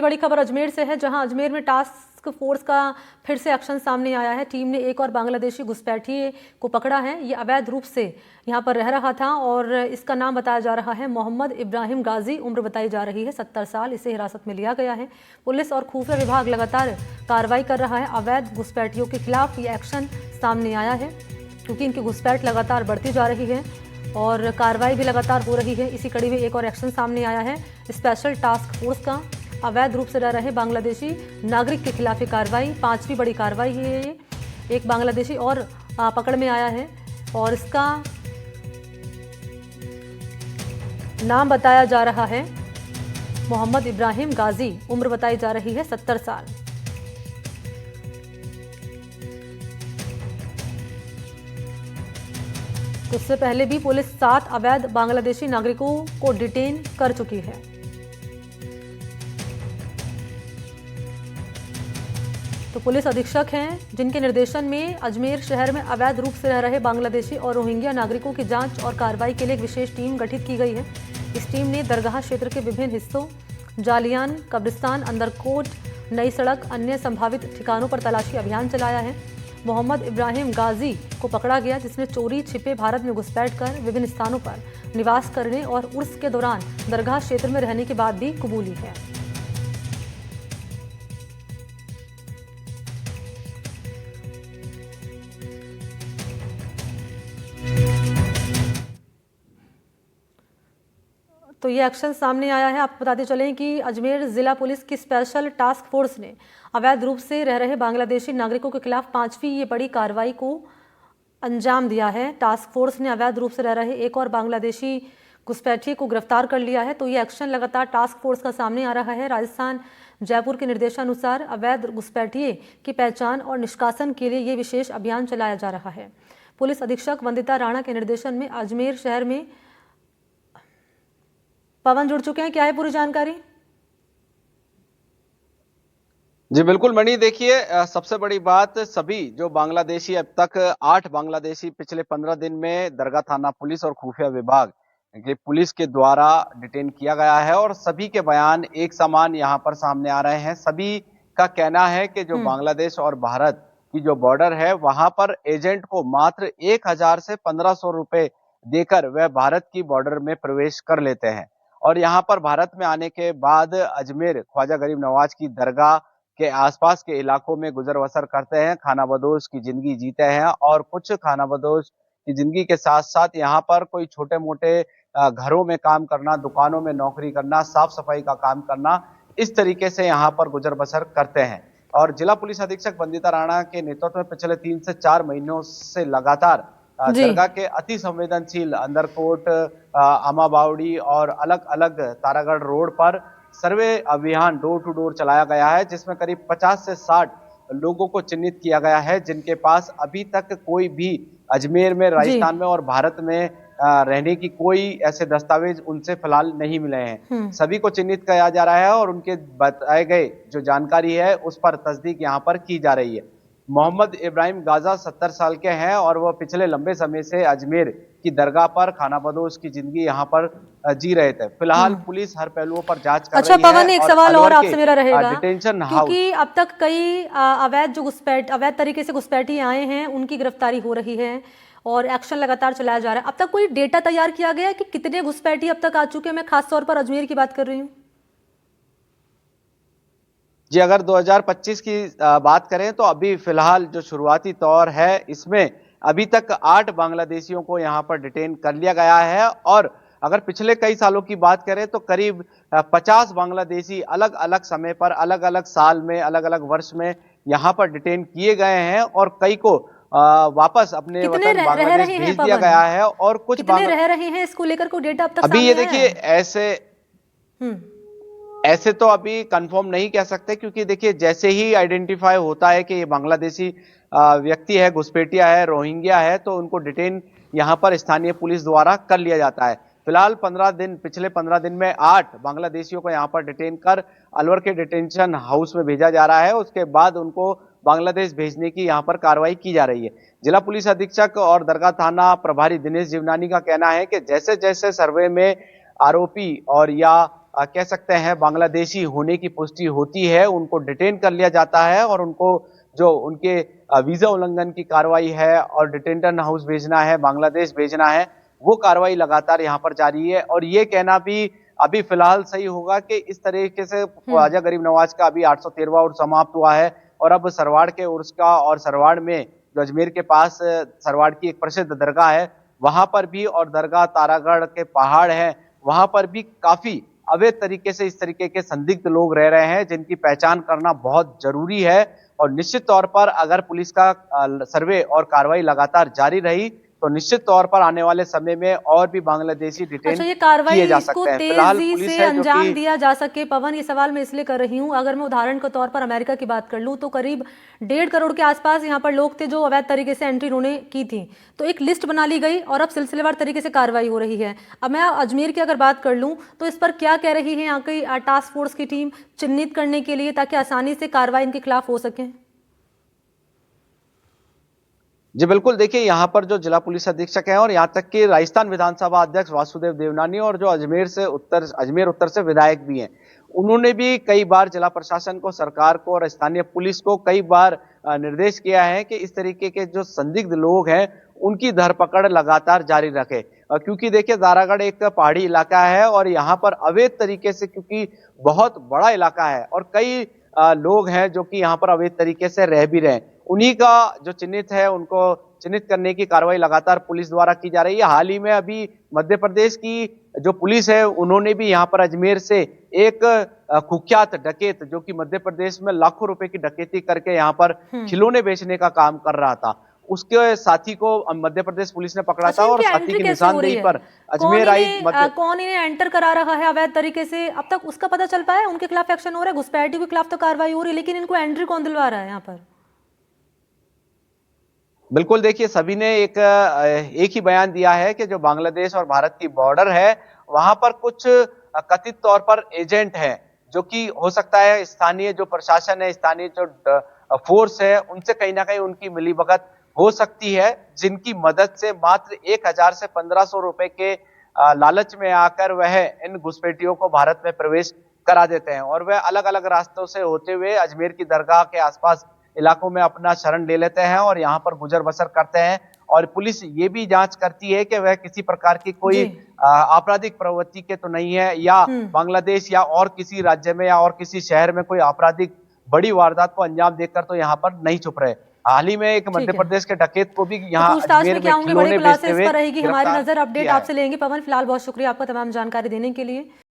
बड़ी खबर अजमेर से है, जहां अजमेर में टास्क फोर्स का फिर से एक्शन सामने आया है। टीम ने एक और बांग्लादेशी घुसपैठिए को पकड़ा है। ये अवैध रूप से यहां पर रह रहा था और इसका नाम बताया जा रहा है मोहम्मद इब्राहिम गाजी। उम्र बताई जा रही है 70 साल। इसे हिरासत में लिया गया है। पुलिस और खुफिया विभाग लगातार कार्रवाई कर रहा है। अवैध घुसपैठियों के खिलाफ ये एक्शन सामने आया है क्योंकि इनकी घुसपैठ लगातार बढ़ती जा रही है और कार्रवाई भी लगातार हो रही है। इसी कड़ी में एक और एक्शन सामने आया है स्पेशल टास्क फोर्स का। अवैध रूप से रह रहे बांग्लादेशी नागरिक के खिलाफ ये कार्रवाई 5वीं बड़ी कार्रवाई है। ये एक बांग्लादेशी और पकड़ में आया है और इसका नाम बताया जा रहा है मोहम्मद इब्राहिम गाजी। उम्र बताई जा रही है 70 साल। उससे पहले भी पुलिस 7 अवैध बांग्लादेशी नागरिकों को डिटेन कर चुकी है। तो पुलिस अधीक्षक हैं जिनके निर्देशन में अजमेर शहर में अवैध रूप से रह रहे बांग्लादेशी और रोहिंग्या नागरिकों की जांच और कार्रवाई के लिए एक विशेष टीम गठित की गई है। इस टीम ने दरगाह क्षेत्र के विभिन्न हिस्सों जालियान, कब्रिस्तान, अंदरकोट, नई सड़क, अन्य संभावित ठिकानों पर तलाशी अभियान चलाया है। मोहम्मद इब्राहिम गाजी को पकड़ा गया जिसने चोरी छिपे भारत में घुसपैठ कर विभिन्न स्थानों पर निवास करने और उर्स के दौरान दरगाह क्षेत्र में रहने की बात भी कबूली है। तो ये एक्शन सामने आया है। आपको बताते चलें कि अजमेर जिला पुलिस की स्पेशल टास्क फोर्स ने अवैध रूप से रह रहे बांग्लादेशी नागरिकों के खिलाफ 5वीं ये बड़ी कार्रवाई को अंजाम दिया है। टास्क फोर्स ने अवैध रूप से रह रहे एक और बांग्लादेशी घुसपैठिए को गिरफ्तार कर लिया है। तो ये एक्शन लगातार टास्क फोर्स का सामने आ रहा है। राजस्थान जयपुर के निर्देशानुसार अवैध घुसपैठिए की पहचान और निष्कासन के लिए ये विशेष अभियान चलाया जा रहा है। पुलिस अधीक्षक वंदिता राणा के निर्देशन में अजमेर शहर में पवन जुड़ चुके हैं। क्या है पूरी जानकारी? जी बिल्कुल मणि, देखिए सबसे बड़ी बात, सभी जो बांग्लादेशी अब तक 8 बांग्लादेशी पिछले 15 दिन में दरगाह थाना पुलिस और खुफिया विभाग की पुलिस के द्वारा डिटेन किया गया है और सभी के बयान एक समान यहाँ पर सामने आ रहे हैं। सभी का कहना है कि जो बांग्लादेश और भारत की जो बॉर्डर है वहां पर एजेंट को मात्र 1000 से 1500 रुपए देकर वह भारत की बॉर्डर में प्रवेश कर लेते हैं और यहाँ पर भारत में आने के बाद अजमेर ख्वाजा गरीब नवाज की दरगाह के आसपास के इलाकों में गुजर बसर करते हैं, खाना बदोश की जिंदगी जीते हैं और कुछ खाना बदोश की जिंदगी के साथ साथ यहाँ पर कोई छोटे मोटे घरों में काम करना, दुकानों में नौकरी करना, साफ सफाई का काम करना, इस तरीके से यहाँ पर गुजर बसर करते हैं। और जिला पुलिस अधीक्षक वंदिता राणा के नेतृत्व में पिछले 3 से 4 महीनों से लगातार दरगाह के अति संवेदनशील अंदरकोट, आमाबावड़ी और अलग अलग तारागढ़ रोड पर सर्वे अभियान डोर टू डोर चलाया गया है, जिसमें करीब 50 से 60 लोगों को चिन्हित किया गया है जिनके पास अभी तक कोई भी अजमेर में, राजस्थान में और भारत में रहने की कोई ऐसे दस्तावेज उनसे फिलहाल नहीं मिले हैं। सभी को चिन्हित किया जा रहा है और उनके बताए गए जो जानकारी है उस पर तस्दीक यहाँ पर की जा रही है। मोहम्मद इब्राहिम गाजा 70 साल के हैं और वह पिछले लंबे समय से अजमेर की दरगाह पर खाना बदोश की जिंदगी यहाँ पर जी रहे थे। फिलहाल पुलिस हर पहलुओं पर जांच कर रही है। अच्छा पवन, एक सवाल और आपसे मेरा रहेगा, डिटेंशन हाउस, क्योंकि अब तक कई अवैध तरीके से घुसपैठी आए हैं, उनकी गिरफ्तारी हो रही है और एक्शन लगातार चलाया जा रहा है। अब तक कोई डेटा तैयार किया गया है कि कितने घुसपैठी अब तक आ चुके हैं? मैं खास तौर पर अजमेर की बात कर रही हूँ। जी अगर 2025 की बात करें तो अभी फिलहाल जो शुरुआती तौर है इसमें अभी तक 8 बांग्लादेशियों को यहाँ पर डिटेन कर लिया गया है और अगर पिछले कई सालों की बात करें तो करीब 50 बांग्लादेशी अलग अलग समय पर, अलग अलग साल में, अलग अलग वर्ष में यहाँ पर डिटेन किए गए हैं और कई को वापस अपने वतन बांग्लादेश भेज दिया गया है और कुछ कितने रह रहे हैं इसको लेकर कोई डेटा अब तक अभी ये देखिए ऐसे तो अभी कंफर्म नहीं कह सकते, क्योंकि देखिए जैसे ही आइडेंटिफाई होता है कि ये बांग्लादेशी व्यक्ति है, घुसपैठिया है, रोहिंग्या है, तो उनको डिटेन यहाँ पर स्थानीय पुलिस द्वारा कर लिया जाता है। फिलहाल पिछले 15 दिन में 8 बांग्लादेशियों को यहाँ पर डिटेन कर अलवर के डिटेंशन हाउस में भेजा जा रहा है। उसके बाद उनको बांग्लादेश भेजने की यहाँ पर कार्रवाई की जा रही है। जिला पुलिस अधीक्षक और दरगाह थाना प्रभारी दिनेश जीवनानी का कहना है कि जैसे जैसे सर्वे में आरोपी और या कह सकते हैं बांग्लादेशी होने की पुष्टि होती है, उनको डिटेन कर लिया जाता है और उनको जो उनके वीजा उल्लंघन की कार्रवाई है और डिटेंशन हाउस भेजना है, बांग्लादेश भेजना है, वो कार्रवाई लगातार यहाँ पर जारी है। और ये कहना भी अभी फिलहाल सही होगा कि इस तरीके से ख्वाजा गरीब नवाज का अभी 813वां उर्स समाप्त हुआ है और अब सरवाड़ के उर्स का, और सरवाड़ में जो अजमेर के पास सरवाड़ की एक प्रसिद्ध दरगाह है, वहां पर भी, और दरगाह तारागढ़ के पहाड़ हैं, वहां पर भी काफी अवैध तरीके से इस तरीके के संदिग्ध लोग रह रहे हैं, जिनकी पहचान करना बहुत जरूरी है। और निश्चित तौर पर अगर पुलिस का सर्वे और कार्रवाई लगातार जारी रही तो निश्चित तौर पर आने वाले समय में और भी बांग्लादेशी डिटेन अच्छा, ये कार्रवाई किए जा इसको सकते हैं। फिलहाल तेजी पुलिस से है जो अंजाम कि दिया जा सके। पवन, ये सवाल मैं इसलिए कर रही हूँ, अगर मैं उदाहरण के तौर पर अमेरिका की बात कर लूँ तो करीब 1.5 करोड़ के आसपास यहाँ पर लोग थे जो अवैध तरीके से एंट्री उन्होंने की थी, तो एक लिस्ट बना ली गई और अब सिलसिलेवार तरीके से कार्रवाई हो रही है। अब मैं अजमेर की अगर बात कर लूँ तो इस पर क्या कह रही है यहाँ की टास्क फोर्स की टीम चिन्हित करने के लिए, ताकि आसानी से कार्रवाई इनके खिलाफ हो सके? जी बिल्कुल, देखिए यहाँ पर जो जिला पुलिस अधीक्षक हैं और यहाँ तक कि राजस्थान विधानसभा अध्यक्ष वासुदेव देवनानी और जो अजमेर उत्तर से विधायक भी हैं, उन्होंने भी कई बार जिला प्रशासन को, सरकार को और स्थानीय पुलिस को कई बार निर्देश किया है कि इस तरीके के जो संदिग्ध लोग हैं उनकी धरपकड़ लगातार जारी रखे। क्योंकि देखिए दारागढ़ एक पहाड़ी इलाका है और यहाँ पर अवैध तरीके से, क्योंकि बहुत बड़ा इलाका है और कई लोग हैं जो कि यहाँ पर अवैध तरीके से रह भी रहे हैं, उन्हीं का जो चिन्हित है उनको चिन्हित करने की कार्रवाई लगातार पुलिस द्वारा की जा रही है। हाल ही में अभी मध्य प्रदेश की जो पुलिस है उन्होंने भी यहाँ पर अजमेर से एक कुख्यात डकैत, जो कि मध्य प्रदेश में लाखों रुपए की डकैती करके यहाँ पर खिलौने बेचने का काम कर रहा था, उसके साथी को मध्य प्रदेश पुलिस ने पकड़ा था और साथी की निशानदेही पर अजमेर आई। कौन इन्हें एंटर करा रहा है अवैध तरीके से, अब तक उसका पता चल पाया? उनके खिलाफ एक्शन हो रहा है, घुसपैठियों के खिलाफ तो कार्रवाई हो रही है, लेकिन इनको एंट्री कौन दिलवा रहा है यहाँ पर? बिल्कुल, देखिए सभी ने एक ही बयान दिया है कि जो बांग्लादेश और भारत की बॉर्डर है वहां पर कुछ कथित तौर पर एजेंट हैं, जो कि हो सकता है स्थानीय जो प्रशासन है, स्थानीय जो फोर्स है, उनसे कहीं ना कहीं उनकी मिलीभगत हो सकती है, जिनकी मदद से मात्र 1000 से 1500 रुपए के लालच में आकर वह इन घुसपैठियों को भारत में प्रवेश करा देते हैं और वह अलग अलग रास्तों से होते हुए अजमेर की दरगाह के आसपास इलाकों में अपना शरण ले लेते हैं और यहाँ पर गुजर बसर करते हैं। और पुलिस ये भी जांच करती है कि वह किसी प्रकार की कोई आपराधिक प्रवृत्ति के तो नहीं है, या बांग्लादेश या और किसी राज्य में या और किसी शहर में कोई आपराधिक बड़ी वारदात को अंजाम देकर तो यहाँ पर नहीं छुप रहे। हाल ही में एक मध्य प्रदेश के डकैत को भी यहाँ अजमेर में खिलौने बेचते हुए रहेगी हमारी नजर। अपडेट आपसे लेंगे पवन, फिलहाल बहुत शुक्रिया आपका तमाम जानकारी देने के लिए।